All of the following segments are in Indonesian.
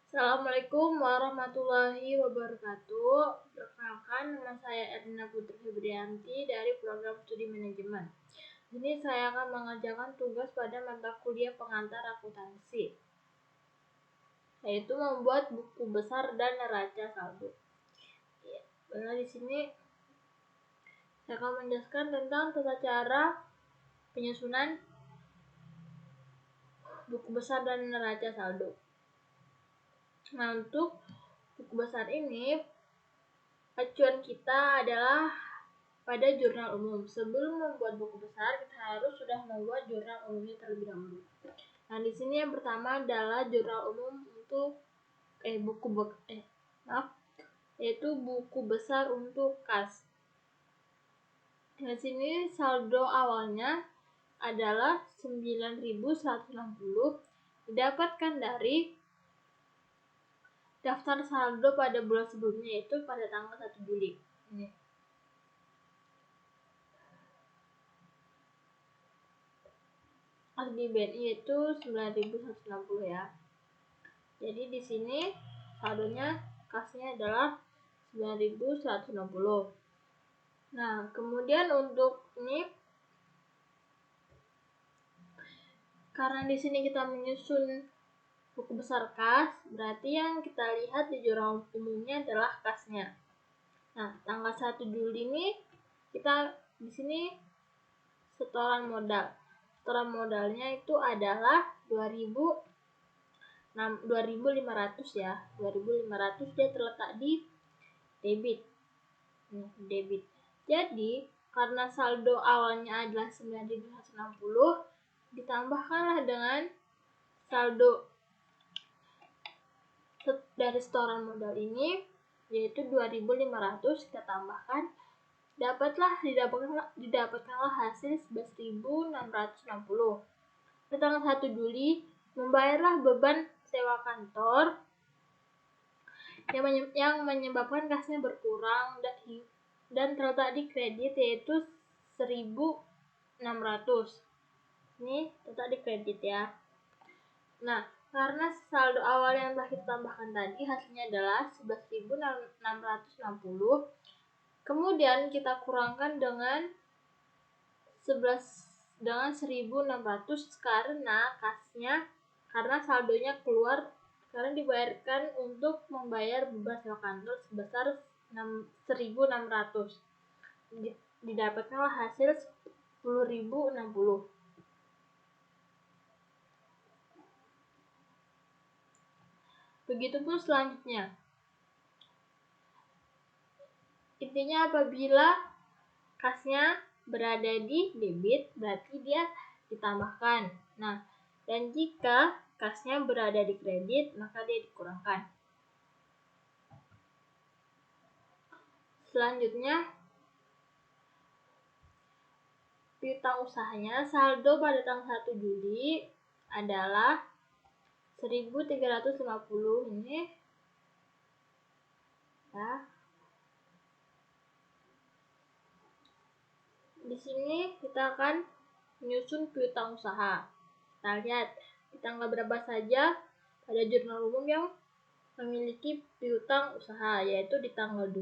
Assalamualaikum warahmatullahi wabarakatuh. Perkenalkan, nama saya Erna Putri Febrianti dari program studi manajemen. Ini saya akan mengerjakan tugas pada mata kuliah pengantar akuntansi, yaitu membuat buku besar dan neraca saldo. Nah, di sini saya akan menjelaskan tentang tata cara penyusunan buku besar dan neraca saldo. Nah, untuk buku besar ini, acuan kita adalah pada jurnal umum. Sebelum membuat buku besar, kita sudah membuat jurnal umumnya terlebih dahulu. Nah, di sini yang pertama adalah jurnal umum untuk yaitu buku besar untuk kas. Di sini saldo awalnya adalah 9.160 didapatkan dari daftar saldo pada bulan sebelumnya, yaitu pada tanggal 1 Juli. Ini. Di BNI itu 9.160 ya. Jadi di sini saldonya kasnya adalah 9.160. Nah, kemudian untuk ini, karena di sini kita menyusun buku besar kas, berarti yang kita lihat di jurnal umumnya adalah kasnya. Nah, tanggal 1 Juli ini kita di sini setoran modal. Setoran modalnya itu adalah 2.500 ya. 2.500 dia terletak di debit. Jadi, karena saldo awalnya adalah 9.160, ditambahkanlah dengan saldo dari setoran modal ini, yaitu 2.500 kita tambahkan, didapatkanlah hasil 11.660. Pada tanggal 1 Juli, membayarlah beban sewa kantor yang menyebabkan kasnya berkurang dan terletak di kredit, yaitu 1.600. Ini terletak di kredit ya. Nah, karena saldo awal yang telah kita tambahkan tadi hasilnya adalah 11.660, kemudian kita kurangkan dengan 1.600 karena saldonya keluar karena dibayarkan untuk membayar beban sewa kantor sebesar 1.600. Didapatkanlah hasil 10.060. Begitupun selanjutnya. Intinya apabila kasnya berada di debit, berarti dia ditambahkan. Nah, dan jika kasnya berada di kredit, maka dia dikurangkan. Selanjutnya, piutang usahanya saldo pada tanggal 1 Juli adalah 1.350 ini ya. Di sini kita akan menyusun piutang usaha. Kita lihat di tanggal berapa saja pada jurnal umum yang memiliki piutang usaha, yaitu di tanggal 2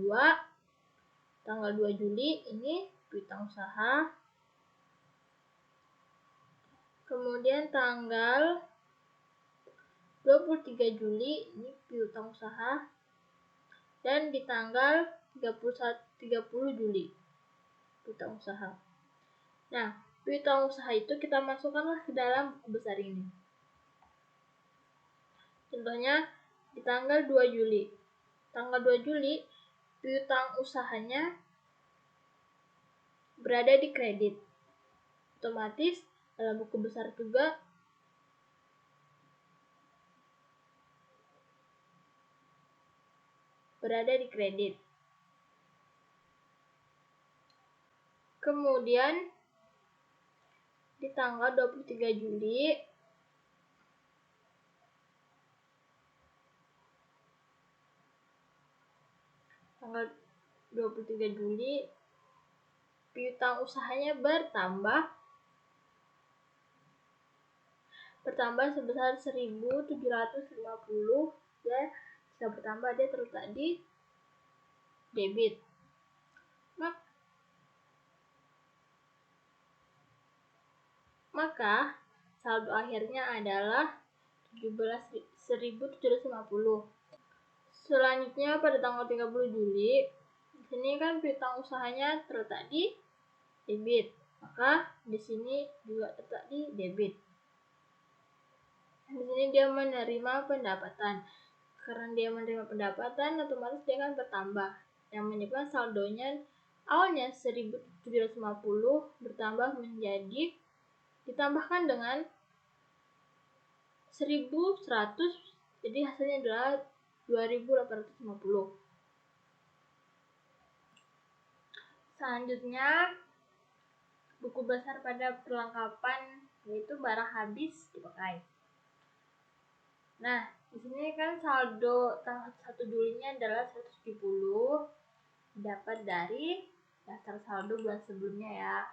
Juli ini piutang usaha. Kemudian tanggal 23 Juli ini piutang usaha, dan di tanggal 30 Juli piutang usaha. Nah, piutang usaha itu kita masukkanlah ke dalam buku besar ini. Contohnya di tanggal 2 Juli. Tanggal 2 Juli piutang usahanya berada di kredit. Otomatis dalam buku besar juga berada di kredit. Kemudian di tanggal 23 Juli piutang usahanya bertambah sebesar 1.750 dia jika bertambah dia terletak di debit. Maka saldo akhirnya adalah 1.750. Selanjutnya pada tanggal 30 Juli, di sini kan piutang usahanya terletak di debit, maka di sini juga terletak di debit. Di sini dia menerima pendapatan. Karena dia menerima pendapatan, otomatis dia akan bertambah, yang menyebabkan saldonya awalnya 1.750 bertambah menjadi ditambahkan dengan 1.100, jadi hasilnya adalah 2.850. Selanjutnya buku besar pada perlengkapan, yaitu barang habis dipakai. Nah, di sini kan saldo tanggal 1 Julinya adalah 170, dapat dari daftar saldo bulan sebelumnya ya.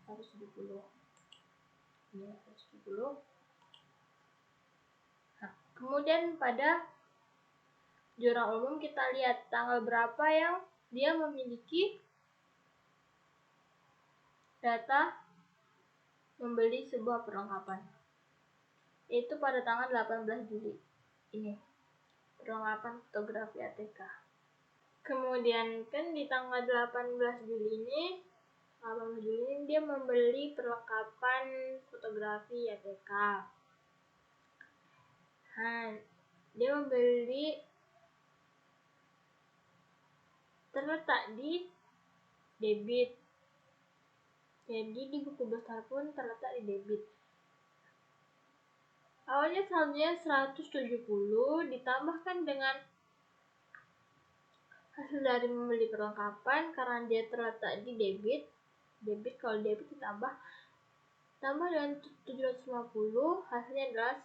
170. Ini 170. Nah, kemudian pada jurnal umum kita lihat tanggal berapa yang dia memiliki data membeli sebuah perlengkapan, yaitu pada tanggal 18 Juli ini, perlengkapan fotografi ATK. Kemudian kan di tanggal 18 Juli ini dia membeli perlengkapan fotografi ATK. Nah, dia membeli terletak di debit, jadi di buku besar pun terletak di debit. Awalnya saldonya 170 ditambahkan dengan hasil dari membeli perlengkapan, karena dia terletak di debit. Kalau debit ditambah dengan 750, hasilnya adalah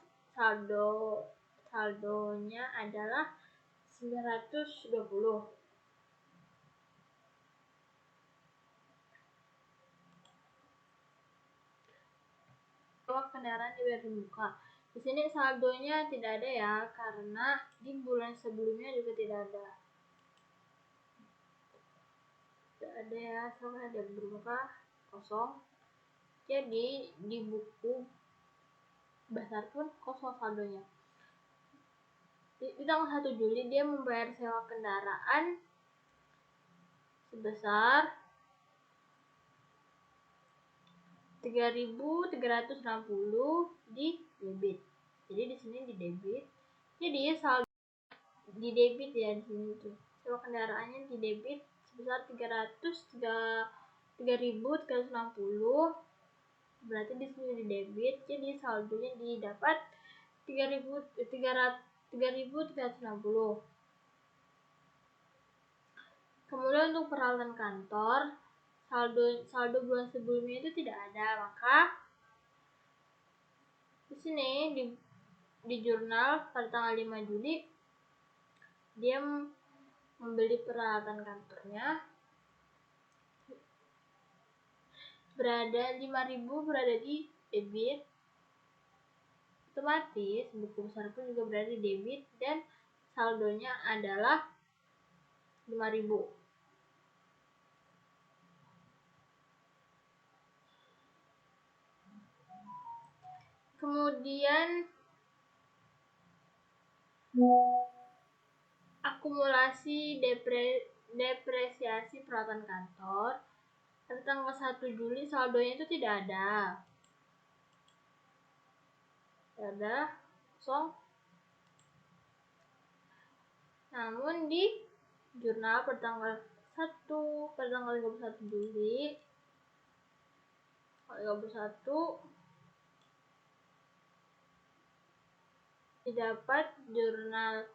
saldonya adalah 920. Kendaraan dibayar di muka. Di sini saldonya tidak ada ya, karena di bulan sebelumnya juga tidak ada. Tidak ada ya, soalnya ada bermuka kosong. Jadi di buku besar pun kosong saldonya. Di tanggal 1 Juli dia membayar sewa kendaraan sebesar 3.360 di debit. Jadi di sini di debit. Jadi saldo di debit ya, di sini tuh. Sewa kendaraannya di debit sebesar 3.360. Berarti di sini di debit. Jadi saldonya didapat 3.360. Kemudian untuk peralatan kantor, saldo bulan sebelumnya itu tidak ada, maka di sini di jurnal pada tanggal 5 Juli dia membeli peralatan kantornya berada 5.000 berada di debit, otomatis buku besar pun juga berada di debit dan saldonya adalah 5.000. Kemudian akumulasi depresiasi peralatan kantor pada tanggal 1 Juli saldonya itu tidak ada. Kosong. Namun di jurnal pada tanggal 31 Juli 31 didapat jurnal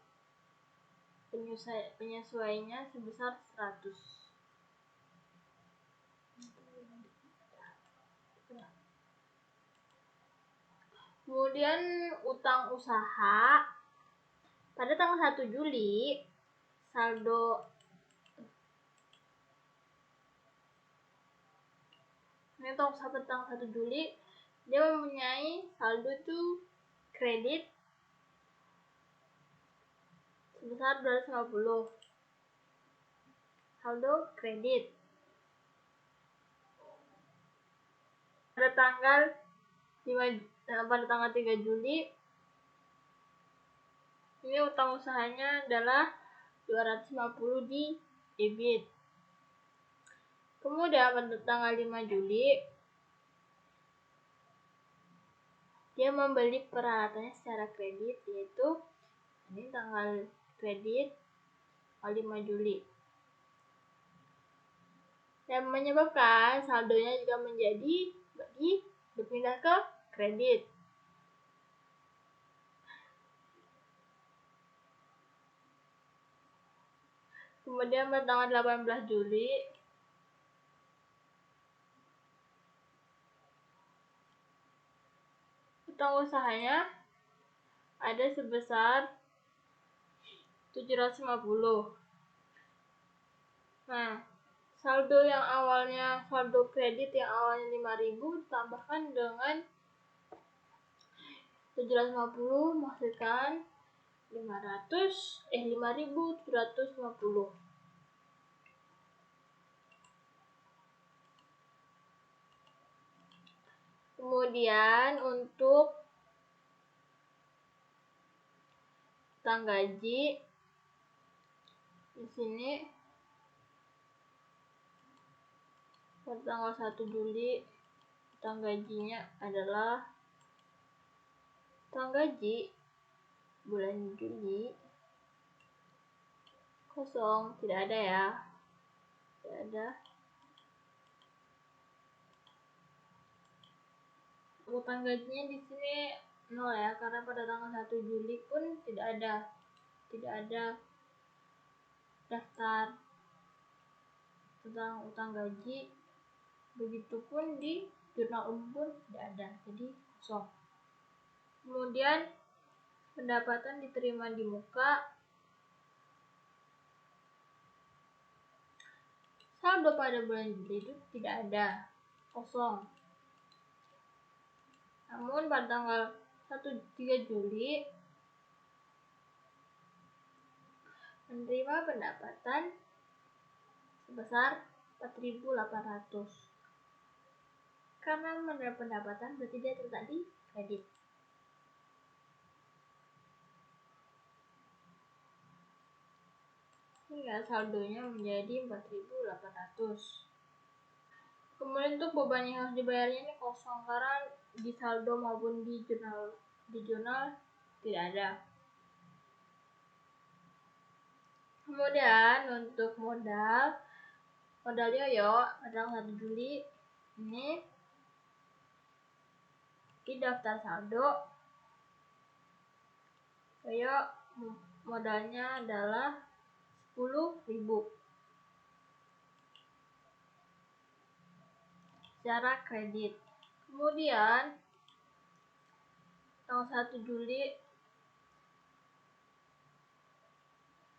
penyesuaiannya sebesar 100. Kemudian utang usaha pada tanggal 1 Juli saldo utang usaha pada tanggal 1 Juli dia mempunyai saldo itu kredit sebesar 250. Saldo kredit pada tanggal 3 Juli ini utang usahanya adalah 250 di debit. Kemudian pada tanggal 5 Juli dia membeli peralatannya secara kredit, yaitu ini tanggal kredit 5 Juli. Dan menyebabkan saldonya juga berpindah ke kredit. Kemudian pada tanggal 18 Juli utang usahanya ada sebesar 750. Nah, saldo kredit yang awalnya 5.000 ditambahkan dengan 750 menghasilkan 5.750. Kemudian untuk utang gaji di sini pada tanggal 1 Juli utang gajinya adalah utang gaji bulan Juli kosong, tidak ada ya, tidak ada. Utang gajinya di sini 0 ya, karena pada tanggal 1 Juli pun tidak ada daftar tentang utang gaji. Begitupun di jurnal umum pun tidak ada, jadi kosong. Kemudian pendapatan diterima di muka. Saldo pada bulan Juli itu tidak ada, kosong. Namun pada tanggal 3 Juli menerima pendapatan sebesar 4.800. Karena menerima pendapatan berarti dia terletak di kredit. Hingga saldonya menjadi 4.800. Kemudian untuk beban yang harus dibayarnya ini kosong karena di saldo maupun di jurnal tidak ada. Kemudian untuk modal Yoyo pada 1 Juli ini di daftar saldo Yoyo modalnya adalah 10.000 secara kredit. Kemudian tanggal 1 Juli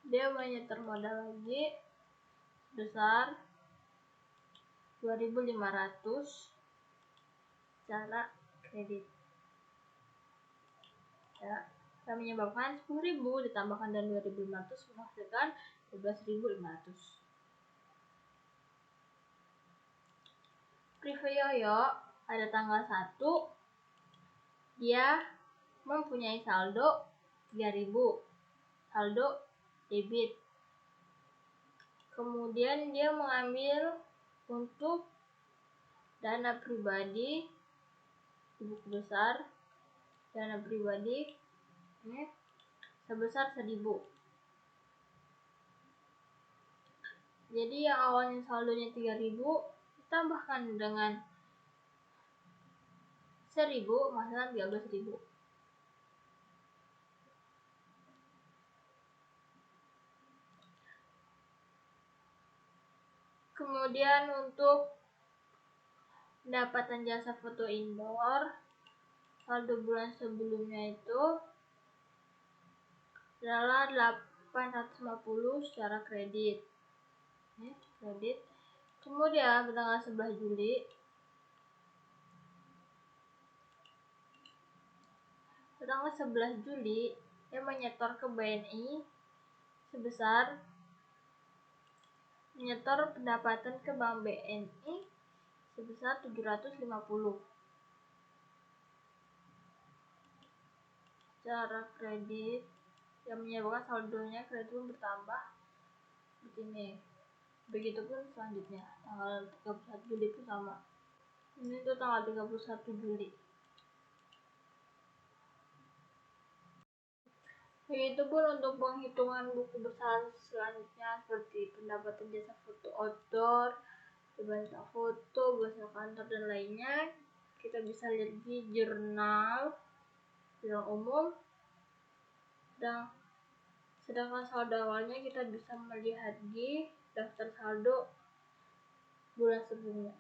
dia menyetor modal lagi sebesar 2.500 secara kredit. Ya, yang menyebabkan 10.000 ditambahkan dan 2.500 menghasilkan 12.500. Prive Yoyo pada tanggal 1 dia mempunyai saldo 3.000, saldo debit. Kemudian dia mengambil untuk dana pribadi di buku besar, dana pribadi ini sebesar 1.000. Jadi yang awalnya saldonya 3.000 ditambahkan dengan 1.000 menghasilkan 13.000. Kemudian untuk pendapatan jasa foto indoor saldo bulan sebelumnya itu adalah 850 secara kredit. Ini kredit. Kemudian pada tanggal 11 Juli dia menyetor ke BNI sebesar menyetor pendapatan ke Bank BNI sebesar 750. Cara kredit yang menyebabkan saldonya kredit pun bertambah begini. Begitupun selanjutnya, tanggal 31 Juli pun sama. Ini tuh tanggal 31 Juli. Begitupun untuk penghitungan buku besar selanjutnya seperti pendapatan jasa foto outdoor, jasa foto, jasa kantor dan lainnya. Kita bisa lihat di jurnal umum. Dan sedangkan saldo awalnya kita bisa melihat di daftar saldo bulan sebelumnya.